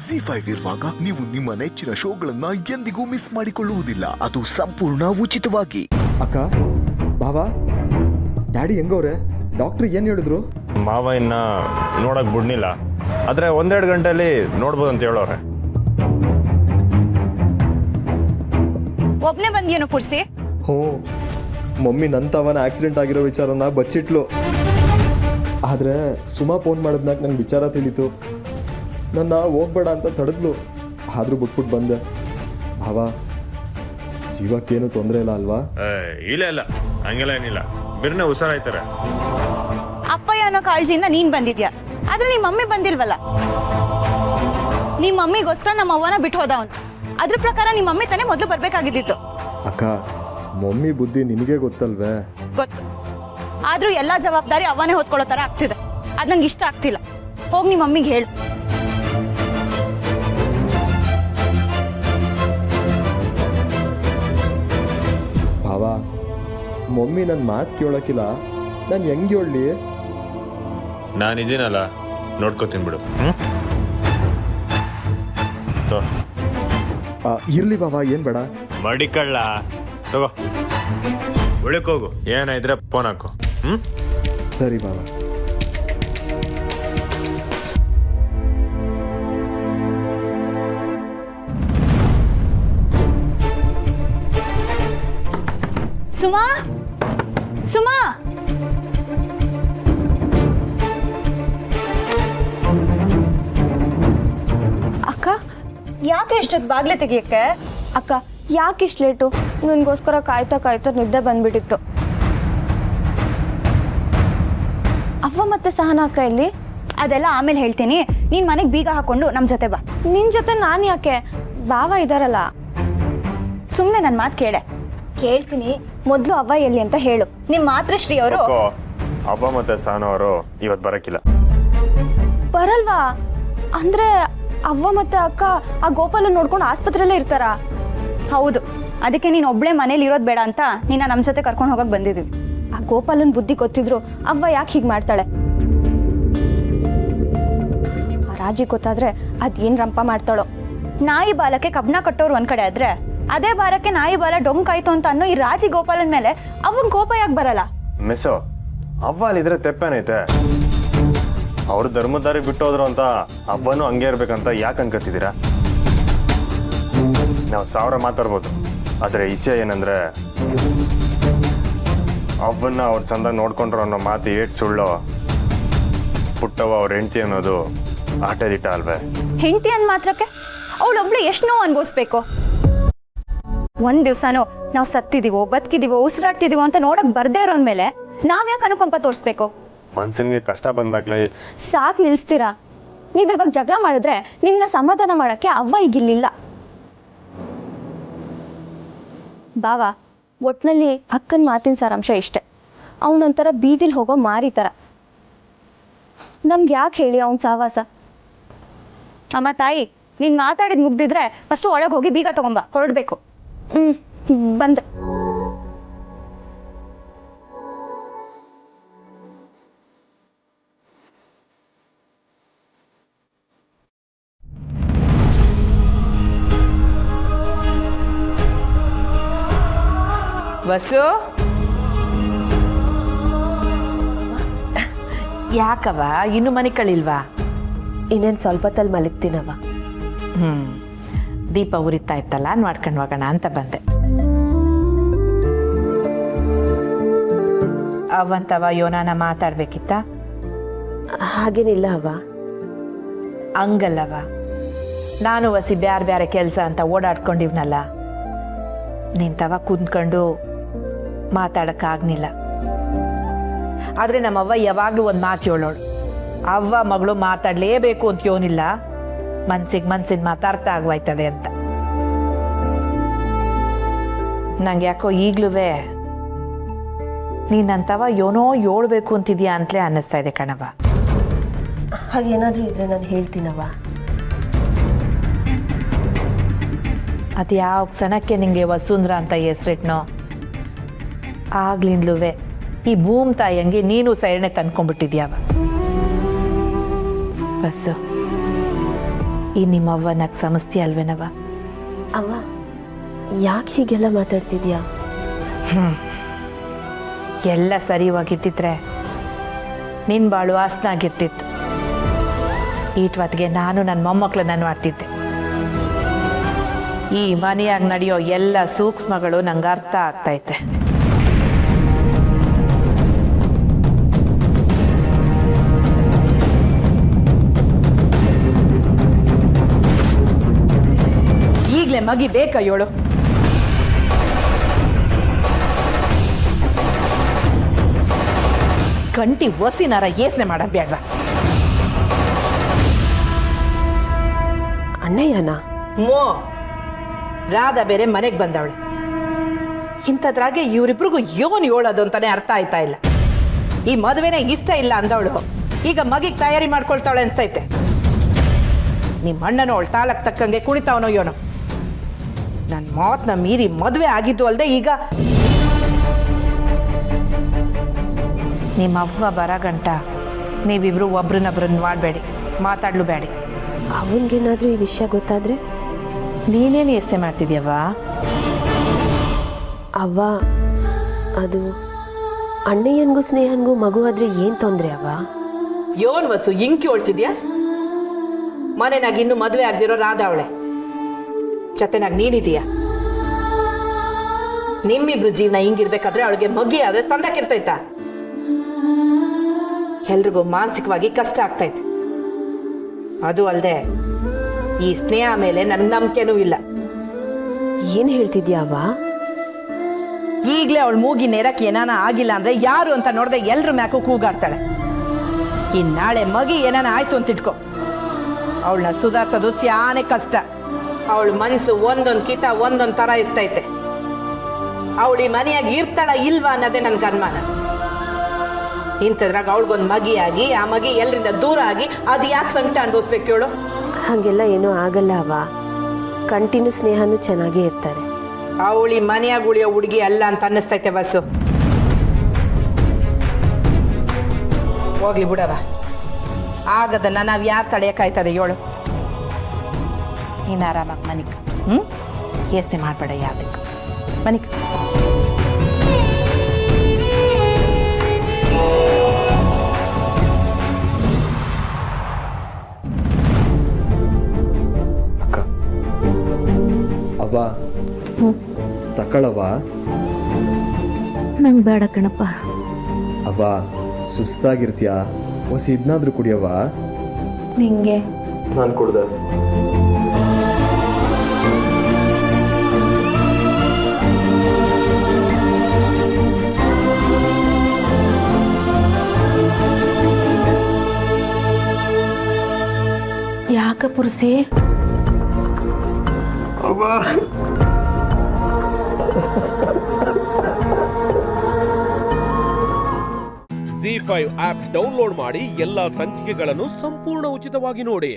ಜಿ5 ಇರುವಾಗ ನೀವು ನಿಮ್ಮ ನೆಚ್ಚಿನ ಶೋಗಳನ್ನ ಎಂದಿಗೂ ಮಿಸ್ ಮಾಡಿಕೊಳ್ಳುವುದಿಲ್ಲ. ಅದು ಸಂಪೂರ್ಣ ಉಚಿತವಾಗಿ. ಅಕ್ಕ, ಬಾವಾ, ಡ್ಯಾಡಿ ಹೆಂಗವ್ರೆ? ಡಾಕ್ಟ್ರ್ ಏನು ಹೇಳಿದ್ರು? ಮಾವ ಇನ್ನ ನೋಡಕ್ ಬಿಡ್ನಿಲ್ಲ, ಆದ್ರೆ 1-2 ಗಂಟೆಯಲ್ಲಿ ನೋಡ್ಬೋದು ಅಂತ ಹೇಳೋರೆ. ಒಬ್ನೇ ಬಂದ್ಯೇನೋ ಪುರ್ಸಿ? ಹ್ಞೂ, ಮಮ್ಮಿ ನಂತವನ ಆಕ್ಸಿಡೆಂಟ್ ಆಗಿರೋ ವಿಚಾರನ ಬಚ್ಚಿಟ್ಲು. ಆದರೆ ಸುಮಾ ಫೋನ್ ಮಾಡಿದ್ನಾಗ ನಂಗೆ ವಿಚಾರ ತಿಳಿತು. ನನ್ನ ಹೋಗ್ಬೇಡ ಅಂತ ತಡೆದ್ಲು, ಆದರೂ ಬಿಟ್ಬಿಟ್ಟು ಬಂದೆ. ಭಾವ, ಜೀವಕ್ಕೇನು ತೊಂದರೆ ಇಲ್ಲ ಅಲ್ವಾ? ಇಲ್ಲ ಹಂಗೆಲ್ಲ ಏನಿಲ್ಲ, ಬಿರ್ನೆ ಹುಷಾರಾಯ್ತಾರೆ. ಅಪ್ಪಯ್ಯ ಅನ್ನೋ ಕಾಳಜಿಯಿಂದ ನೀನ್ ಬಂದಿದ್ಯಾ, ಆದ್ರೆ ನಿಮ್ಮ ಮಮ್ಮಿ ಬಂದಿಲ್ವಲ್ಲ. ನಿಮ್ಮ ಮಮ್ಮಿಗೋಸ್ಕರ ನಮ್ಮ ಅವ್ವನ ಬಿಟ್ಟು ಹೋದ ಅವನು. ಅದ್ರ ಪ್ರಕಾರ ನಿಮ್ಮ ಮಮ್ಮಿ ತಾನೇ ಮೊದಲು ಬರ್ಬೇಕಾಗಿದ್ದಿತ್ತು. ಅಕ್ಕ, ಮಮ್ಮಿ ಬುದ್ಧಿ ನಿನಗೆ ಗೊತ್ತಲ್ವೇ? ಗೊತ್ತು, ಆದ್ರೂ ಎಲ್ಲಾ ಜವಾಬ್ದಾರಿ ಅವನೇ ಹೊತ್ಕೊಳ್ಳೋ ತರ ಆಗ್ತಿದೆ. ಅದ್ ನಂಗೆ ಇಷ್ಟ ಆಗ್ತಿಲ್ಲ. ಹೋಗಿ ನಿಮ್ಮ ಮಮ್ಮಿಗೆ ಹೇಳು. ಭಾವ, ಮಮ್ಮಿ ನನ್ನ ಮಾತು ಕೇಳೋಕ್ಕಿಲ್ಲ, ನಾನು ಹೆಂಗೆ ಹೇಳಲಿ? ನಾನಿದ್ದೀನಲ್ಲ, ನೋಡ್ಕೋತೀನಿ ಬಿಡು. ಇರ್ಲಿ ಬಾವ, ಏನು ಬೇಡ. ಮಡಿಕಳ್ಳ ತಗೋ, ಉಳಿಕೋಗು. ಏನಾಯ್ದ್ರೆ ಫೋನ್ ಹಾಕು. ಸರಿ ಬಾವ. ಸುಮಾ, ಸುಮಾ, ಅಕ್ಕ, ಯಾಕೆ ಇಷ್ಟೊತ್ತು ಬಾಗ್ಲೆ ತೆಗಿಯಕ್ಕೆ? ಅಕ್ಕ, ಯಾಕೆ ಇಷ್ಟು ಲೇಟು? ನಿನಗೋಸ್ಕರ ಕಾಯ್ತಾ ನಿದ್ದೆ ಬಂದ್ಬಿಟ್ಟಿತ್ತು. ಅವ್ವ ಮತ್ತೆ ಸಹನಾ ಅಕ್ಕ ಎಲ್ಲಿ? ಅದೆಲ್ಲ ಆಮೇಲೆ ಹೇಳ್ತೀನಿ. ನೀನ್ ಮನೆಗೆ ಬೀಗ ಹಾಕೊಂಡು ನಮ್ ಜೊತೆ ಬಾ. ನಿನ್ ಜೊತೆ ನಾನು ಯಾಕೆ? ಬಾವ ಇದಾರಲ್ಲ. ಸುಮ್ನೆ ನನ್ ಮಾತು ಕೇಳೆ. ಕೇಳ್ತೀನಿ, ಮೊದಲು ಅವ್ವ ಎಲ್ಲಿ ಅಂತ ಹೇಳು. ನಿಮ್ ಮಾತೃಶ್ರೀ ಅವರು ಅಬ್ಬ ಮತ್ತೆ ಸಾನ ಅವರು ಇವತ್ತು ಬರಕಿಲ್ಲ. ಬರಲ್ವಾ? ಅಂದ್ರೆ ಅವ್ವ ಮತ್ತೆ ಅಕ್ಕ ಆ ಗೋಪಾಲ ನೋಡ್ಕೊಂಡು ಆಸ್ಪತ್ರೆಯಲ್ಲೇ ಇರ್ತಾರ? ಹೌದು, ಅದಕ್ಕೆ ನೀನ್ ಒಬ್ಳೆ ಮನೇಲಿ ಇರೋದ್ ಬೇಡ ಅಂತ ನಿನ್ನ ನಮ್ ಜೊತೆ ಕರ್ಕೊಂಡು ಹೋಗಕ್ ಬಂದಿದೀವಿ. ಆ ಗೋಪಾಲನ್ ಬುದ್ಧಿ ಗೊತ್ತಿದ್ರು ಅವ್ವ ಯಾಕೆ ಹೀಗೆ ಮಾಡ್ತಾಳೆ? ಆ ರಾಜಿ ಗೊತ್ತಾದ್ರೆ ಅದೇನ್ ರಂಪ ಮಾಡ್ತಾಳೋ. ನಾಯಿ ಬಾಲಕ್ಕೆ ಕಬ್ಣ ಕಟ್ಟೋರು ಒಂದ್ ಕಡೆ ಆದ್ರೆ, ಅದೇ ಬಾರಕ್ಕೆ ನಾಯಿ ಬಾಲ ಡೊಂಕಾಯ್ತು ಅಂತ ಅನ್ನೋ ಈ ರಾಜಿ ಗೋಪಾಲನ್ ಮೇಲೆ ಅವನ್ ಕೋಪ ಯಾಕೆ ಬರಲ್ಲ? ಮಿಸ್ಸು, ಅವ್ವ ಅಲ್ಲಿದ್ರೆ ತೆಪ್ಪೇನೈತೆ? ಅವ್ರು ಧರ್ಮದಾರಿ ಬಿಟ್ಟೋದ್ರು ಅಂತ ಹಬ್ಬನೂ ಹಂಗೆ ಇರ್ಬೇಕಂತ ಯಾಕೆ ಅನ್ಕೋತಿದ್ದೀರಾ? ನಾವು 1000 ಮಾತಾಡ್ಬೋದು, ಆದರೆ ವಿಷಯ ಏನಂದ್ರೆ ಅವ್ವನ್ನ ಅವ್ರು ಚಂದ ನೋಡ್ಕೊಂಡ್ರು ಅನ್ನೋ ಮಾತು ಏಟ್ ಸುಳ್ಳು. ಪುಟ್ಟವ ಅವ್ರ ಹೆಂಡತಿ ಅನ್ನೋದು ಆಟದಿಟ್ಟ ಅಲ್ವೇ? ಹೆಂಡತಿ ಅಂದ್ ಮಾತ್ರಕ್ಕೆ ಅವಳೊಬ್ಳು ಎಷ್ಟು ನೋವು ಅನ್ಭವಿಸ್ಬೇಕು? ಒಂದ್ ದಿವ್ಸನೋ ನಾವು ಸತ್ತಿದೀವೋ ಬದುಕಿದೀವೋ ಉಸಿರಾಡ್ತಿದೀವೋ ಅಂತ ನೋಡಕ್ ಬರ್ದೇ ಇರೋನ್ಮೇಲೆ ನಾವ್ಯಾಕೆ ಅನುಕಂಪ ತೋರಿಸ್ಬೇಕು? ಮನ್ಸಿನ್ಗೆ ಕಷ್ಟ ಬಂದಾಗ್ಲೇ ಸಾಕು, ನಿಲ್ಸ್ತೀರಾ? ನೀವ್ ಇವಾಗ ಜಗಳ ಮಾಡಿದ್ರೆ ನಿನ್ನ ಸಮಾಧಾನ ಮಾಡಕ್ಕೆ ಅವ್ವ ಈಗಿಲ್ಲ. ಬಾವ, ಒಟ್ನಲ್ಲಿ ಅಕ್ಕನ ಮಾತಿನ ಸಾರಾಂಶ ಇಷ್ಟೆ. ಅವನೊಂಥರ ಬೀದಿಲ್ ಹೋಗೋ ಮಾರಿ ಥರ. ನಮ್ಗೆ ಯಾಕೆ ಹೇಳಿ ಅವನ ಸಹವಾಸ? ಅಮ್ಮ ತಾಯಿ, ನೀನ್ ಮಾತಾಡಿದ್ ಮುಗ್ದಿದ್ರೆ ಫಸ್ಟ್ ಒಳಗೆ ಹೋಗಿ ಬೀಗ ತಗೊಂಬ, ಹೊರಡ್ಬೇಕು. ಬಂದೆ. ವಸು, ಯಾಕವ ಇನ್ನು ಮನೆ ಕಳಿಲ್ವಾ? ಇನ್ನೇನು ಸ್ವಲ್ಪ ತಲ್ಲಿ ಮಲಗ್ತೀನವ. ದೀಪ ಉರಿತಾ ಇತ್ತಲ್ಲ, ನೋಡ್ಕೊಂಡು ಹೋಗೋಣ ಅಂತ ಬಂದೆ. ಅವಂತವ ಯೋನಾನ ಮಾತಾಡ್ಬೇಕಿತ್ತ? ಹಾಗೇನಿಲ್ಲ ಅವ. ಹಂಗಲ್ಲವ, ನಾನು ವಸಿ ಬ್ಯಾರೆ ಬ್ಯಾರೆ ಕೆಲಸ ಅಂತ ಓಡಾಡ್ಕೊಂಡಿವ್ನಲ್ಲ, ನಿಂತವ ಕುಂತ್ಕೊಂಡು ಮಾತಾಡೋಕ್ಕಾಗ್ನಿಲ್ಲ. ಆದರೆ ನಮ್ಮವ್ವ ಯಾವಾಗಲೂ ಒಂದು ಮಾತು ಹೇಳೋಳು, ಅವ್ವ ಮಗಳು ಮಾತಾಡಲೇಬೇಕು ಅಂತ ಯೋನಿಲ್ಲ, ಮನ್ಸಿನ ಮಾತು ಅರ್ಥ ಆಗ್ವಾಯ್ತದೆ ಅಂತ. ನಂಗೆ ಯಾಕೋ ಈಗ್ಲೂ ನೀನಂತವ ಏನೋ ಹೇಳ್ಬೇಕು ಅಂತಿದ್ಯಾ ಅಂತಲೇ ಅನ್ನಿಸ್ತಾ ಇದೆ ಕಣವ. ಹಾಗೇನಾದರೂ ಇದ್ರೆ ನಾನು ಹೇಳ್ತೀನವ. ಅದು ಯಾವ ಕ್ಷಣಕ್ಕೆ ನಿಂಗೆ ವಸುಂಧ್ರ ಅಂತ ಹೆಸ್ರಿಟ್ನೋ ಆಗ್ಲಿಂದಲೂ ಈ ಭೂಮಿ ತಾಯಿಯಂಗೆ ನೀನು ಸೈರಣೆ ತಂದ್ಕೊಂಡ್ಬಿಟ್ಟಿದ್ಯಾವ. ಬಸ್ಸು, ಈ ನಿಮ್ಮವ್ವನಾಗ ಸಮಸ್ಯೆ ಅಲ್ವೇನವ? ಅವ್ವ ಯಾಕೆ ಹೀಗೆಲ್ಲ ಮಾತಾಡ್ತಿದ್ಯಾ? ಎಲ್ಲ ಸರಿಯಾಗಿದ್ದಿದ್ರೆ ನಿನ್ನ ಬಾಳು ಆಸನಾಗಿರ್ತಿತ್ತು. ಈಟ್ವತ್ತಿಗೆ ನಾನು ನನ್ನ ಮೊಮ್ಮಕ್ಕಳನ್ನ ಮಾಡ್ತಿದ್ದೆ. ಈ ಮನೆಯಾಗ ನಡೆಯೋ ಎಲ್ಲ ಸೂಕ್ಷ್ಮಗಳು ನಂಗೆ ಅರ್ಥ ಆಗ್ತೈತೆ. ಈಗಲೇ ಮಗಿ ಬೇಕಾ ಹೇಳು? ಗಂಟಿ ಒಸಿನಾರ ಯೋಚನೆ ಮಾಡೋದು ಬೇಡ್ವಾ? ಅಣ್ಣಯ್ಯನ ಮೋ ರಾಧಾ ಬೇರೆ ಮನೆಗೆ ಬಂದವಳೆ. ಇಂಥದ್ರಾಗೆ ಇವರಿಬ್ರಿಗೂ ಯೋನ್ ಹೇಳೋದು ಅಂತಾನೆ ಅರ್ಥ ಆಯ್ತಾ ಇಲ್ಲ. ಈ ಮದುವೆನೇ ಇಷ್ಟ ಇಲ್ಲ ಅಂದವಳು ಈಗ ಮಗಿಗೆ ತಯಾರಿ ಮಾಡ್ಕೊಳ್ತಾವಳೆ ಅನ್ಸ್ತೈತೆ. ನಿಮ್ಮ ಅಣ್ಣನೋ ಅವಳು ತಾಳಕ್ಕೆ ತಕ್ಕಂಗೆ ಕುಣಿತಾವನೋ ಯೋನೋ. ನನ್ನ ಮಾತನ್ನ ಮೀರಿ ಮದುವೆ ಆಗಿದ್ದು ಅಲ್ಲದೆ ಈಗ ನಿಮ್ಮ ಅವ್ವ ಬರ ಗಂಟ ನೀವಿಬ್ರು ಒಬ್ರನ್ನೊಬ್ರನ್ನ ಮಾಡಬೇಡಿ, ಮಾತಾಡ್ಲು ಬೇಡಿ. ಅವನಿಗೇನಾದ್ರೂ ಈ ವಿಷಯ ಗೊತ್ತಾದ್ರೆ? ನೀನೇನು ಯೋಚನೆ ಮಾಡ್ತಿದ್ಯವ್ವ? ಅವ್ವ ಅದು ಅಣ್ಣಯ್ಯನಿಗೂ ಸ್ನೇಹನ್ಗೂ ಮಗು ಆದ್ರೆ ಏನ್ ತೊಂದ್ರೆ ಅವ್ವ? ಯೋನ್ ವಸು ಇಂಕಿ ಹೊಳ್ತಿದ್ಯಾ? ಮನೆನಾಗ ಇನ್ನು ಮದುವೆ ಆಗ್ದಿರೋ ರಾಧಾ ಅವಳೆ ಜೊತೆನಾಗ ನೀನಿದೀಯ. ನಿಮ್ಮಿಬ್ರು ಜೀವನ ಹಿಂಗಿರ್ಬೇಕಾದ್ರೆ ಅವಳಿಗೆ ಮಗಿ ಆದ್ರೆ ಸಂದಕ್ಕಿರ್ತೈತ? ಎಲ್ರಿಗೂ ಮಾನಸಿಕವಾಗಿ ಕಷ್ಟ ಆಗ್ತೈತೆ. ಅದು ಅಲ್ಲದೆ ಈ ಸ್ನೇಹ ಮೇಲೆ ನನಗೆ ನಂಬಿಕೆನೂ ಇಲ್ಲ. ಏನ್ ಹೇಳ್ತಿದ್ಯಾ ಅವ್ವ? ಈಗಲೇ ಅವಳು ಮೂಗಿ ನೇರಕ್ಕೆ ಏನಾನ ಆಗಿಲ್ಲ ಅಂದ್ರೆ ಯಾರು ಅಂತ ನೋಡ್ದೆ ಎಲ್ರ ಮ್ಯಾಕು ಕೂಗಾಡ್ತಾಳೆ. ನಾಳೆ ಮಗಿ ಏನಾನ ಆಯ್ತು ಅಂತ ಇಟ್ಕೋ, ಅವಳನ್ನ ಸುಧಾರಿಸೋದು ಸ್ಯಾನೆ ಕಷ್ಟ. ಅವಳ ಮನಸ್ಸು ಒಂದೊಂದು ಕಿತ ಒಂದೊಂದು ಥರ ಇರ್ತೈತೆ. ಅವಳು ಈ ಮನೆಯಾಗಿ ಇರ್ತಾಳ ಇಲ್ವಾ ಅನ್ನೋದೇ ನನ್ಗೆ ಅನುಮಾನ. ಇಂಥದ್ರಾಗ ಅವಳಿಗೊಂದು ಮಗಿ ಆಗಿ ಆ ಮಗಿ ಎಲ್ರಿಂದ ದೂರ ಆಗಿ ಅದು ಯಾಕೆ ಸಂಕಟ ಅನುಭವಿಸ್ಬೇಕು ಹೇಳು? ಹಾಗೆಲ್ಲ ಏನೂ ಆಗಲ್ಲ ಅವ್ವ. ಕಂಟಿನ್ಯೂ ಸ್ನೇಹನೂ ಚೆನ್ನಾಗೇ ಇರ್ತಾರೆ. ಅವಳಿ ಮನೆಯಾಗ ಉಳಿಯೋ ಹುಡುಗಿ ಅಲ್ಲ ಅಂತ ಅನ್ನಿಸ್ತೈತೆ ಬಸ್ಸು. ಹೋಗ್ಲಿ ಬಿಡವ, ಆಗದನ್ನ ನಾವು ಯಾರು ತಡೆಯೋಕ್ಕಾಯ್ತದೆ ಹೇಳು? ನೀನು ಆರಾಮಾಗಿ ಮನಿಕ್ ಯೋಚನೆ ಮಾಡಬೇಡ ಯಾವ್ದಕ್ಕೂ. ಮನಿಕ್ ಅವ್ವ ತಕ್ಕಳವ್ವ. ನಂಗೆ ಬೇಡ ಕಣಪ್ಪ. ಅವ್ವ ಸುಸ್ತಾಗಿರ್ತೀಯಾ? ಹೊಸಿ ಇದನ್ನಾದ್ರೂ ಕುಡಿಯವ್ವ. ನಿಂಗೆ ನಾನು ಕುಡ್ದೆ. ಯಾಕ ಪುರುಷಿ? ZEE5 ಆಪ್ ಡೌನ್ಲೋಡ್ ಮಾಡಿ ಎಲ್ಲಾ ಸಂಚಿಕೆಗಳನ್ನು ಸಂಪೂರ್ಣ ಉಚಿತವಾಗಿ ನೋಡಿ.